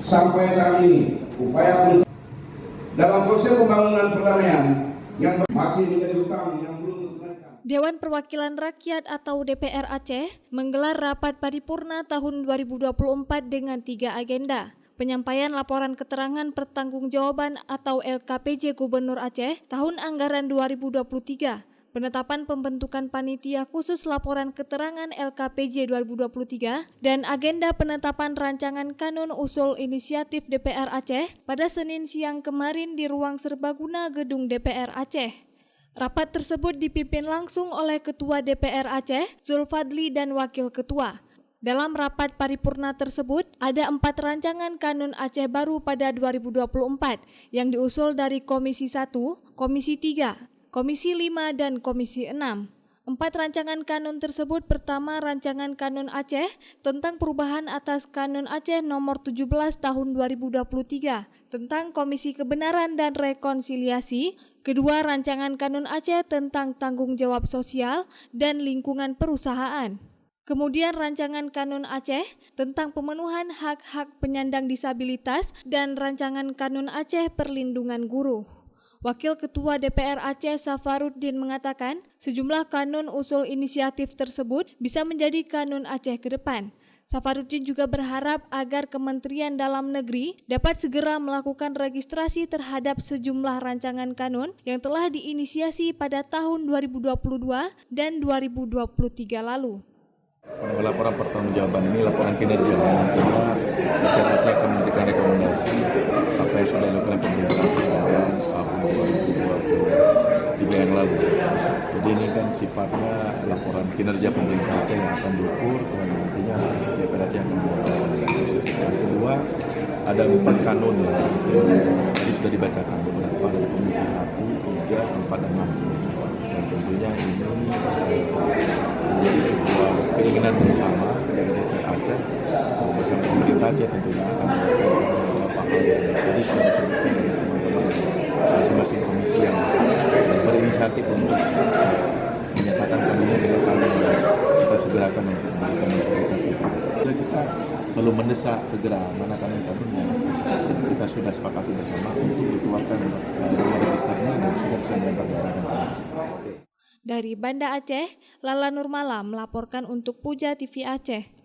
Sampai saat ini upaya dalam proses pembangunan perdamaian yang masih menjadi utang yang belum ditunaikan. Dewan Perwakilan Rakyat atau DPR Aceh menggelar rapat paripurna tahun 2024 dengan 3 agenda. Penyampaian laporan keterangan pertanggungjawaban atau LKPJ Gubernur Aceh tahun anggaran 2023. Penetapan pembentukan panitia khusus laporan keterangan LKPJ 2023 dan agenda penetapan rancangan kanun usul inisiatif DPR Aceh pada Senin siang kemarin di ruang serbaguna gedung DPR Aceh. Rapat tersebut dipimpin langsung oleh Ketua DPR Aceh, Zulfadli dan Wakil Ketua. Dalam rapat paripurna tersebut, ada 4 rancangan kanun Aceh baru pada 2024 yang diusul dari Komisi 1, Komisi 3, Komisi 5 dan Komisi 6. 4 rancangan kanun tersebut pertama rancangan kanun Aceh tentang perubahan atas Kanun Aceh nomor 17 tahun 2023 tentang Komisi Kebenaran dan Rekonsiliasi. Kedua, rancangan kanun Aceh tentang tanggung jawab sosial dan lingkungan perusahaan. Kemudian rancangan kanun Aceh tentang pemenuhan hak-hak penyandang disabilitas dan rancangan kanun Aceh perlindungan guru. Wakil Ketua DPR Aceh Safaruddin mengatakan sejumlah kanun usul inisiatif tersebut bisa menjadi kanun Aceh ke depan. Safaruddin juga berharap agar Kementerian Dalam Negeri dapat segera melakukan registrasi terhadap sejumlah rancangan kanun yang telah diinisiasi pada tahun 2022 dan 2023 lalu. Laporan pertanggungjawaban ini laporan kinerja nantinya DPR Aceh akan memberikan rekomendasi apa yang sudah dilakukan pemerintah dalam tahun 2023 yang lalu. Jadi ini kan sifatnya laporan kinerja pemerintah Aceh yang akan diukur dan nantinya DPR Aceh akan membuat. Yang kedua ada 4 kanun yang tadi sudah dibacakan beberapa dari Komisi 1, 3, 4, dan 6. Dan tentunya ini menjadi sebuah keinginan bersama dari DPR Aceh bersama pemerintah Aceh tentunya akan melakukan beberapa hal yang tadi sudah disebutkan oleh teman-teman masing-masing komisi yang berinisiatif untuk menyatakan kanunnya dengan hal yang kita segerakan untuk memberikan prioritas kita. Jadi kita perlu mendesak segera mana kanun-kanunnya kita sudah sepakati bersama untuk dikeluarkan registernya dan sudah bisa dilakukan. Dari Banda Aceh, Lala Nurmala melaporkan untuk Puja TV Aceh.